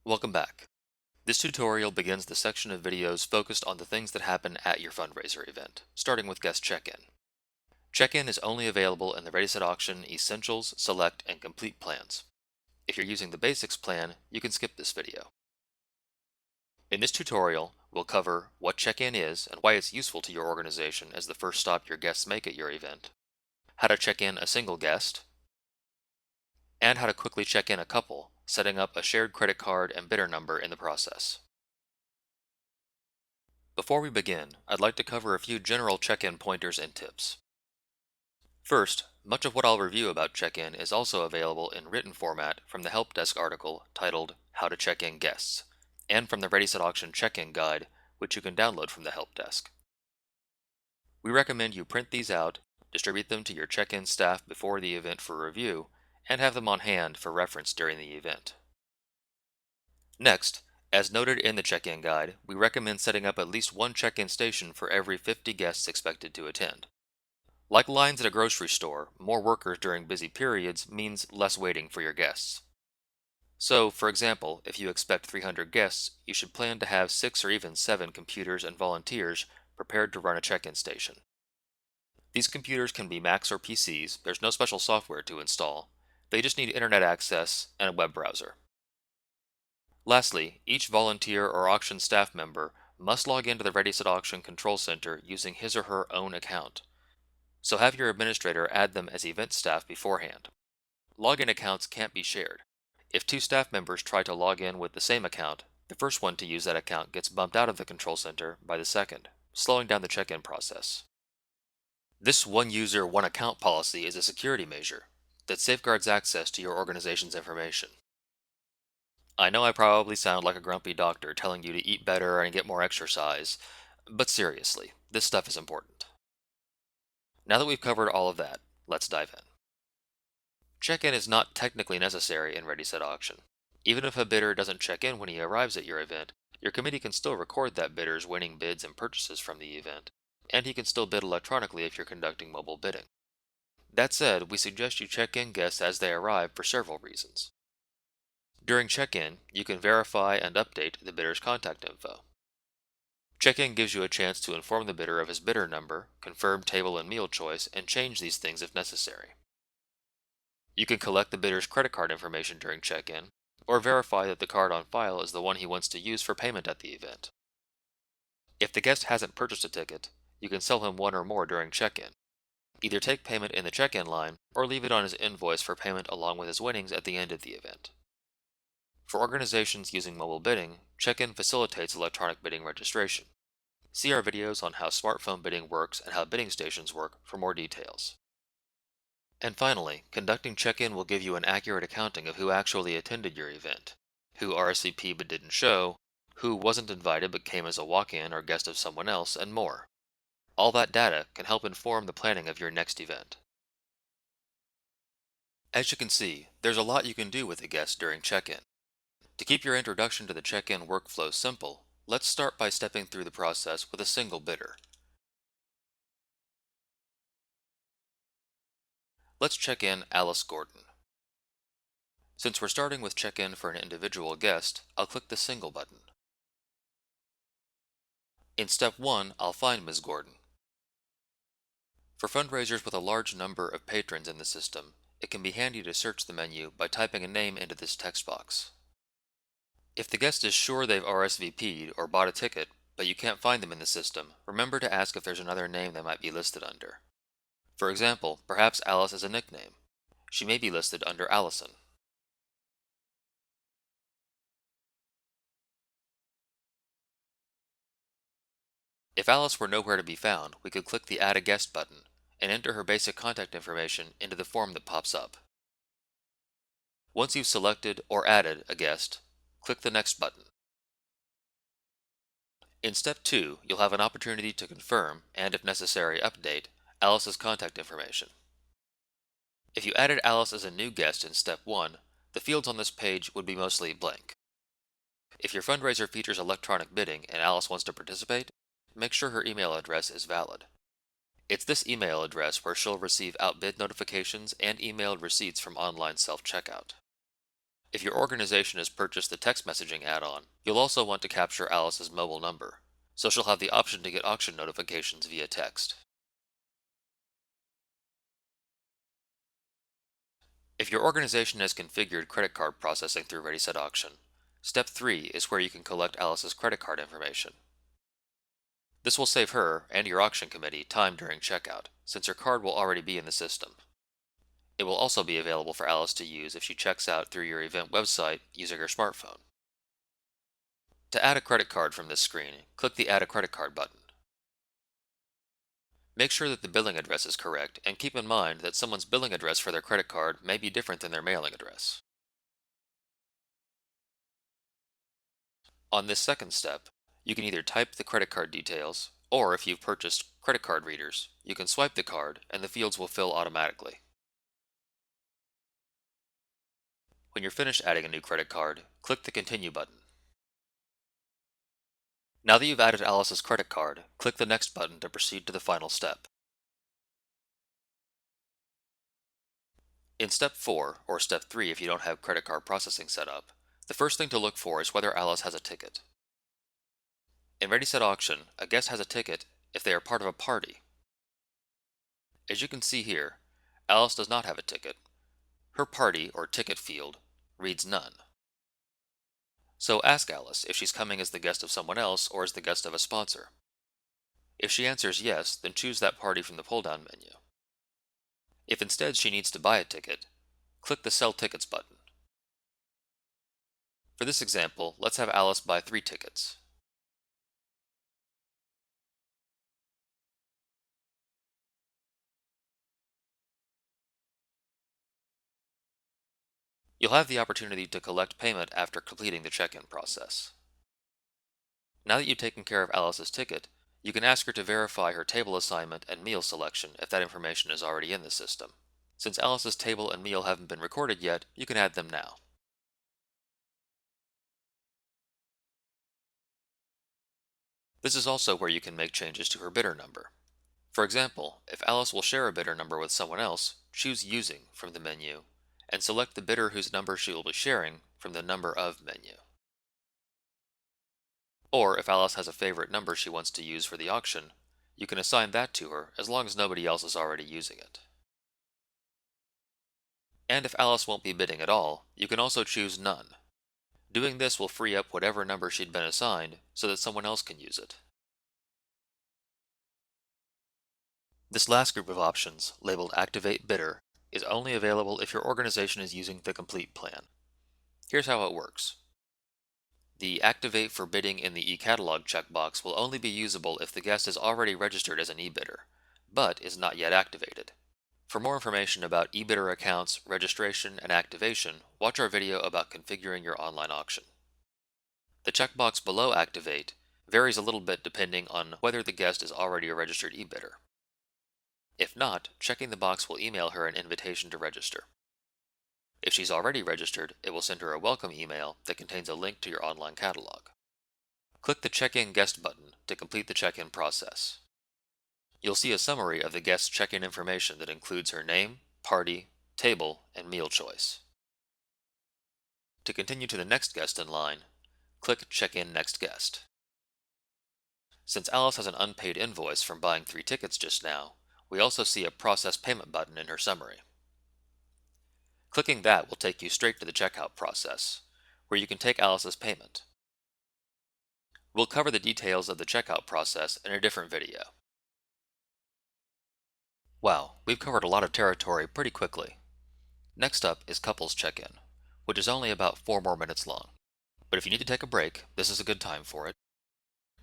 Welcome back. This tutorial begins the section of videos focused on the things that happen at your fundraiser event, starting with Guest Check-in. Check-in is only available in the Ready Set Auction Essentials, Select, and Complete plans. If you're using the Basics plan, you can skip this video. In this tutorial, we'll cover what check-in is and why it's useful to your organization as the first stop your guests make at your event, how to check in a single guest, and how to quickly check in a couple, setting up a shared credit card and bidder number in the process. Before we begin, I'd like to cover a few general check-in pointers and tips. First, much of what I'll review about check-in is also available in written format from the Help Desk article titled How to Check In Guests, and from the Ready Set Auction Check-in Guide, which you can download from the Help Desk. We recommend you print these out, distribute them to your check-in staff before the event for review, and have them on hand for reference during the event. Next, as noted in the check-in guide, we recommend setting up at least one check-in station for every 50 guests expected to attend. Like lines at a grocery store, more workers during busy periods means less waiting for your guests. So, for example, if you expect 300 guests, you should plan to have 6 or even 7 computers and volunteers prepared to run a check-in station. These computers can be Macs or PCs, there's no special software to install. They just need internet access and a web browser. Lastly, each volunteer or auction staff member must log into the Ready Set Auction Control Center using his or her own account. So have your administrator add them as event staff beforehand. Login accounts can't be shared. If 2 staff members try to log in with the same account, the first one to use that account gets bumped out of the control center by the second, slowing down the check-in process. This one user, one account policy is a security measure that safeguards access to your organization's information. I know I probably sound like a grumpy doctor telling you to eat better and get more exercise, but seriously, this stuff is important. Now that we've covered all of that, let's dive in. Check-in is not technically necessary in Ready Set Auction. Even if a bidder doesn't check in when he arrives at your event, your committee can still record that bidder's winning bids and purchases from the event, and he can still bid electronically if you're conducting mobile bidding. That said, we suggest you check in guests as they arrive for several reasons. During check-in, you can verify and update the bidder's contact info. Check-in gives you a chance to inform the bidder of his bidder number, confirm table and meal choice, and change these things if necessary. You can collect the bidder's credit card information during check-in, or verify that the card on file is the one he wants to use for payment at the event. If the guest hasn't purchased a ticket, you can sell him one or more during check-in. Either take payment in the check-in line, or leave it on his invoice for payment along with his winnings at the end of the event. For organizations using mobile bidding, check-in facilitates electronic bidding registration. See our videos on how smartphone bidding works and how bidding stations work for more details. And finally, conducting check-in will give you an accurate accounting of who actually attended your event, who RSVP'd but didn't show, who wasn't invited but came as a walk-in or guest of someone else, and more. All that data can help inform the planning of your next event. As you can see, there's a lot you can do with a guest during check-in. To keep your introduction to the check-in workflow simple, let's start by stepping through the process with a single bidder. Let's check in Alice Gordon. Since we're starting with check-in for an individual guest, I'll click the Single button. In step 1, I'll find Ms. Gordon. For fundraisers with a large number of patrons in the system, it can be handy to search the menu by typing a name into this text box. If the guest is sure they've RSVP'd or bought a ticket, but you can't find them in the system, remember to ask if there's another name they might be listed under. For example, perhaps Alice is a nickname. She may be listed under Allison. If Alice were nowhere to be found, we could click the Add a Guest button and enter her basic contact information into the form that pops up. Once you've selected or added a guest, click the Next button. In step 2, you'll have an opportunity to confirm, and if necessary update, Alice's contact information. If you added Alice as a new guest in step 1, the fields on this page would be mostly blank. If your fundraiser features electronic bidding and Alice wants to participate, make sure her email address is valid. It's this email address where she'll receive outbid notifications and emailed receipts from online self-checkout. If your organization has purchased the text messaging add-on, you'll also want to capture Alice's mobile number, so she'll have the option to get auction notifications via text. If your organization has configured credit card processing through Ready Set Auction, Step 3 is where you can collect Alice's credit card information. This will save her, and your auction committee, time during checkout, since her card will already be in the system. It will also be available for Alice to use if she checks out through your event website using her smartphone. To add a credit card from this screen, click the Add a Credit Card button. Make sure that the billing address is correct, and keep in mind that someone's billing address for their credit card may be different than their mailing address. On this second step, you can either type the credit card details, or if you've purchased credit card readers, you can swipe the card and the fields will fill automatically. When you're finished adding a new credit card, click the Continue button. Now that you've added Alice's credit card, click the Next button to proceed to the final step. In Step 4, or Step 3 if you don't have credit card processing set up, the first thing to look for is whether Alice has a ticket. In Ready Set Auction, a guest has a ticket if they are part of a party. As you can see here, Alice does not have a ticket. Her party, or ticket field, reads None. So ask Alice if she's coming as the guest of someone else or as the guest of a sponsor. If she answers yes, then choose that party from the pull-down menu. If instead she needs to buy a ticket, click the Sell Tickets button. For this example, let's have Alice buy 3 tickets. You'll have the opportunity to collect payment after completing the check-in process. Now that you've taken care of Alice's ticket, you can ask her to verify her table assignment and meal selection if that information is already in the system. Since Alice's table and meal haven't been recorded yet, you can add them now. This is also where you can make changes to her bidder number. For example, if Alice will share a bidder number with someone else, choose Using from the menu, and select the bidder whose number she will be sharing from the Number Of menu. Or if Alice has a favorite number she wants to use for the auction, you can assign that to her as long as nobody else is already using it. And if Alice won't be bidding at all, you can also choose None. Doing this will free up whatever number she'd been assigned so that someone else can use it. This last group of options, labeled Activate Bidder, is only available if your organization is using the Complete plan. Here's how it works. The Activate for Bidding in the eCatalog checkbox will only be usable if the guest is already registered as an eBidder, but is not yet activated. For more information about eBidder accounts, registration, and activation, watch our video about configuring your online auction. The checkbox below Activate varies a little bit depending on whether the guest is already a registered eBidder. If not, checking the box will email her an invitation to register. If she's already registered, it will send her a welcome email that contains a link to your online catalog. Click the Check-in Guest button to complete the check-in process. You'll see a summary of the guest's check-in information that includes her name, party, table, and meal choice. To continue to the next guest in line, click Check-in Next Guest. Since Alice has an unpaid invoice from buying 3 tickets just now, we also see a Process Payment button in her summary. Clicking that will take you straight to the checkout process, where you can take Alice's payment. We'll cover the details of the checkout process in a different video. Wow, we've covered a lot of territory pretty quickly. Next up is Couples Check-in, which is only about 4 more minutes long. But if you need to take a break, this is a good time for it.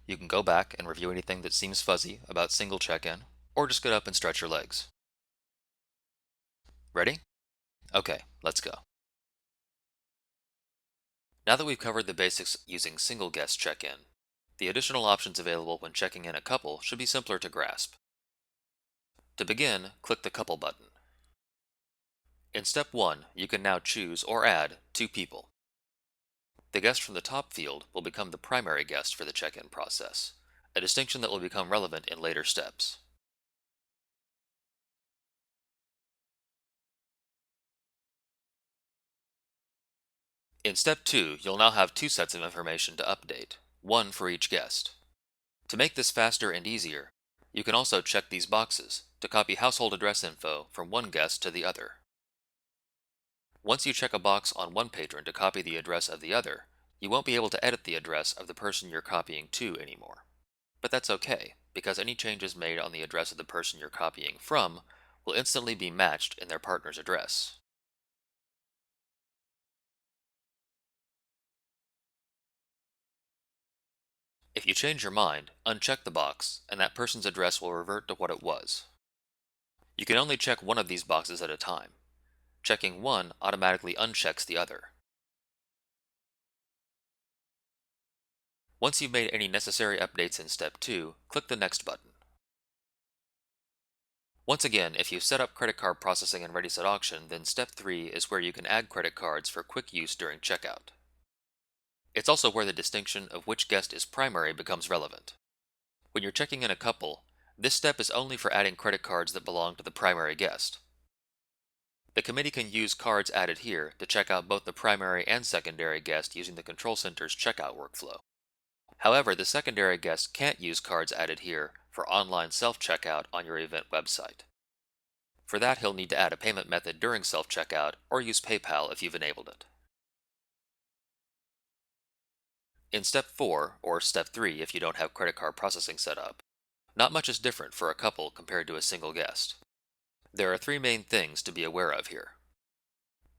You can go back and review anything that seems fuzzy about single check-in, or just get up and stretch your legs. Ready? Okay, let's go. Now that we've covered the basics using single guest check-in, the additional options available when checking in a couple should be simpler to grasp. To begin, click the Couple button. In Step 1, you can now choose or add 2 people. The guest from the top field will become the primary guest for the check-in process, a distinction that will become relevant in later steps. In step 2, you'll now have two sets of information to update, one for each guest. To make this faster and easier, you can also check these boxes to copy household address info from one guest to the other. Once you check a box on one patron to copy the address of the other, you won't be able to edit the address of the person you're copying to anymore. But that's okay, because any changes made on the address of the person you're copying from will instantly be matched in their partner's address. If you change your mind, uncheck the box, and that person's address will revert to what it was. You can only check one of these boxes at a time. Checking one automatically unchecks the other. Once you've made any necessary updates in step 2, click the Next button. Once again, if you've set up credit card processing in Ready Set Auction, then step 3 is where you can add credit cards for quick use during checkout. It's also where the distinction of which guest is primary becomes relevant. When you're checking in a couple, this step is only for adding credit cards that belong to the primary guest. The committee can use cards added here to check out both the primary and secondary guest using the Control Center's checkout workflow. However, the secondary guest can't use cards added here for online self-checkout on your event website. For that, he'll need to add a payment method during self-checkout or use PayPal if you've enabled it. In step 4, or step 3 if you don't have credit card processing set up, not much is different for a couple compared to a single guest. There are three main things to be aware of here.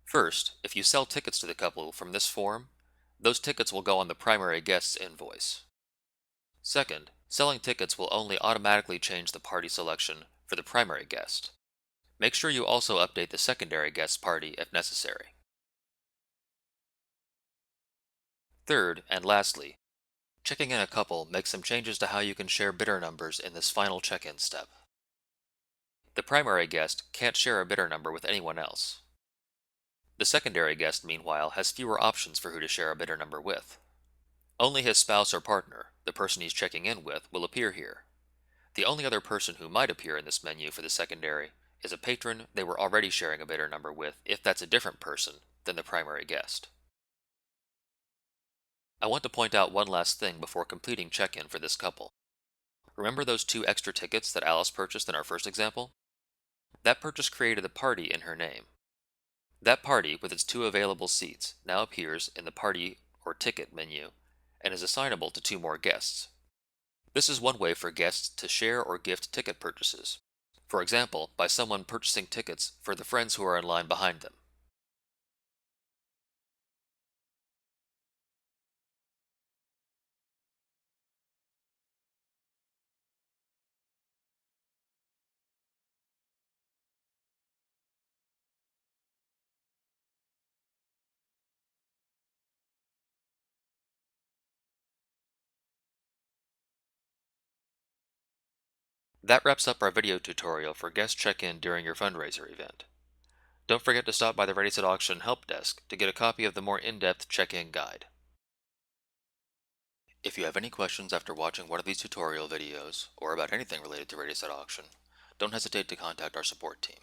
First, if you sell tickets to the couple from this form, those tickets will go on the primary guest's invoice. Second, selling tickets will only automatically change the party selection for the primary guest. Make sure you also update the secondary guest's party if necessary. Third, and lastly, checking in a couple makes some changes to how you can share bidder numbers in this final check-in step. The primary guest can't share a bidder number with anyone else. The secondary guest, meanwhile, has fewer options for who to share a bidder number with. Only his spouse or partner, the person he's checking in with, will appear here. The only other person who might appear in this menu for the secondary is a patron they were already sharing a bidder number with if that's a different person than the primary guest. I want to point out one last thing before completing check-in for this couple. Remember those two extra tickets that Alice purchased in our first example? That purchase created a party in her name. That party, with its two available seats, now appears in the Party or Ticket menu and is assignable to two more guests. This is one way for guests to share or gift ticket purchases. For example, by someone purchasing tickets for the friends who are in line behind them. That wraps up our video tutorial for guest check-in during your fundraiser event. Don't forget to stop by the Ready Set Auction help desk to get a copy of the more in-depth check-in guide. If you have any questions after watching one of these tutorial videos, or about anything related to Ready Set Auction, don't hesitate to contact our support team.